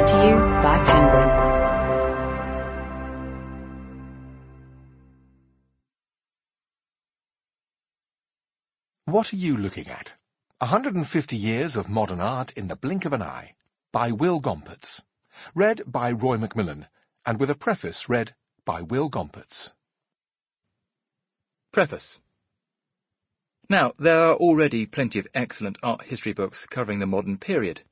to you by Penguin. What are you looking at? 150 Years of Modern Art in the Blink of an Eye, by Will Gompertz. Read by Roy McMillan, and with a preface read by Will Gompertz. Preface. Now, there are already plenty of excellent art history books covering the modern period,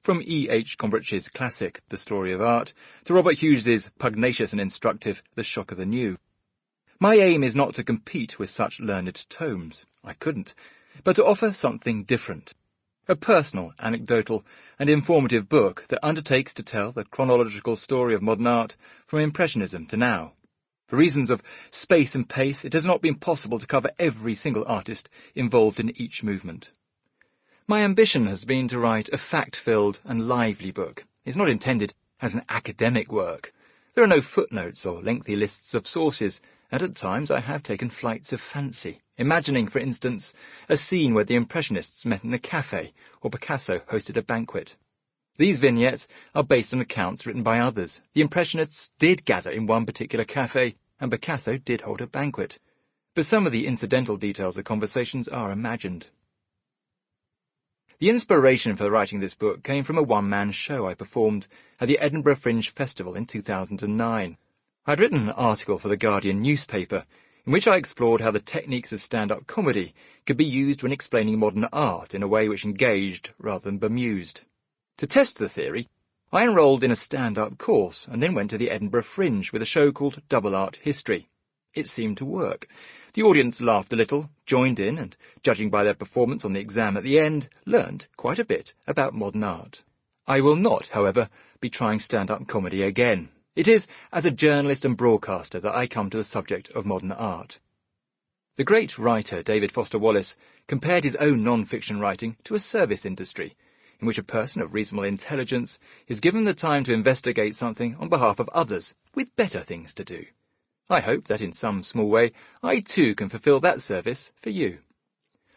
from E. H. Gompertz's classic, The Story of Art, to Robert Hughes's pugnacious and instructive, The Shock of the New. My aim is not to compete with such learned tomes. I couldn't. But to offer something different. A personal, anecdotal, and informative book that undertakes to tell the chronological story of modern art from Impressionism to now. For reasons of space and pace, it has not been possible to cover every single artist involved in each movement. My ambition has been to write a fact-filled and lively book. It's not intended as an academic work. There are no footnotes or lengthy lists of sources, and at times I have taken flights of fancy, imagining, for instance, a scene where the Impressionists met in a cafe or Picasso hosted a banquet. These vignettes are based on accounts written by others. The Impressionists did gather in one particular cafe, and Picasso did hold a banquet. But some of the incidental details of conversations are imagined. The inspiration for writing this book came from a one-man show I performed at the Edinburgh Fringe Festival in 2009. I'd written an article for the Guardian newspaper, in which I explored how the techniques of stand-up comedy could be used when explaining modern art in a way which engaged rather than bemused. To test the theory, I enrolled in a stand-up course and then went to the Edinburgh Fringe with a show called Double Art History. It seemed to work. The audience laughed a little, joined in, and, judging by their performance on the exam at the end, learned quite a bit about modern art. I will not, however, be trying stand-up comedy again. It is as a journalist and broadcaster that I come to the subject of modern art. The great writer David Foster Wallace compared his own non-fiction writing to a service industry, in which a person of reasonable intelligence is given the time to investigate something on behalf of others with better things to do. I hope that in some small way I too can fulfil that service for you.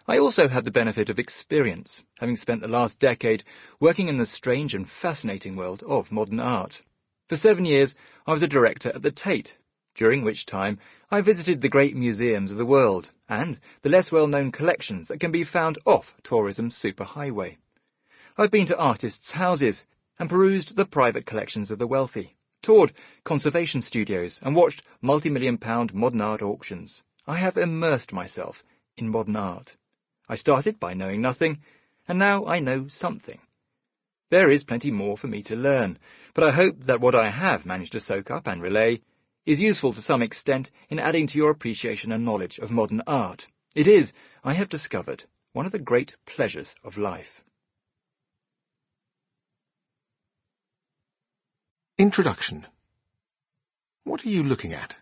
I also have the benefit of experience, having spent the last decade working in the strange and fascinating world of modern art. For 7 years I was a director at the Tate, during which time I visited the great museums of the world and the less well-known collections that can be found off tourism's superhighway. I've been to artists' houses and perused the private collections of the wealthy, toured conservation studios and watched multi-million-pound modern art auctions. I have immersed myself in modern art. I started by knowing nothing, and now I know something. There is plenty more for me to learn, but I hope that what I have managed to soak up and relay is useful to some extent in adding to your appreciation and knowledge of modern art. It is, I have discovered, one of the great pleasures of life. Introduction. What are you looking at?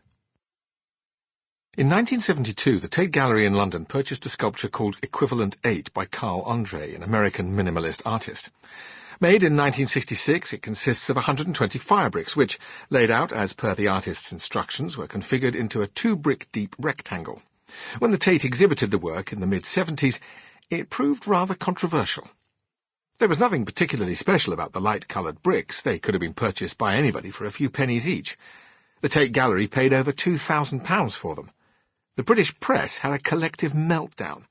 In 1972, the Tate Gallery in London purchased a sculpture called Equivalent 8 by Carl Andre, an American minimalist artist. Made in 1966, it consists of 120 fire bricks, which, laid out as per the artist's instructions, were configured into a 2-brick-deep rectangle. When the Tate exhibited the work in the mid-70s, it proved rather controversial. There was nothing particularly special about the light-coloured bricks. They could have been purchased by anybody for a few pennies each. The Tate Gallery paid over £2,000 for them. The British press had a collective meltdown.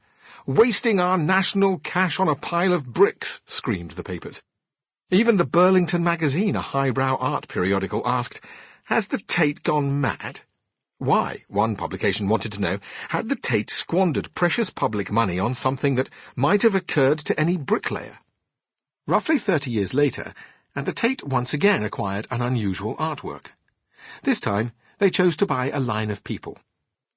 "Wasting our national cash on a pile of bricks," screamed the papers. Even the Burlington magazine, a highbrow art periodical, asked, "Has the Tate gone mad?" Why, one publication wanted to know, had the Tate squandered precious public money on something that might have occurred to any bricklayer? Roughly 30 years later, and the Tate once again acquired an unusual artwork. This time, they chose to buy a line of people.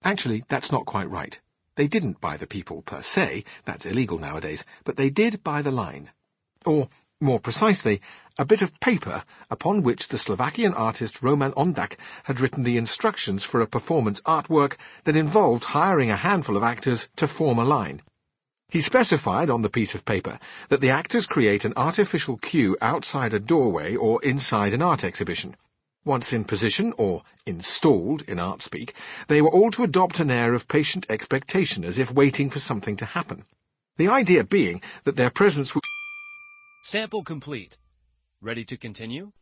Actually, that's not quite right. They didn't buy the people per se, that's illegal nowadays, but they did buy the line. Or, more precisely, a bit of paper upon which the Slovakian artist Roman Ondak had written the instructions for a performance artwork that involved hiring a handful of actors to form a line. He specified on the piece of paper that the actors create an artificial queue outside a doorway or inside an art exhibition. Once in position, or installed in art speak, they were all to adopt an air of patient expectation, as if waiting for something to happen. The idea being that their presence would... Sample complete. Ready to continue?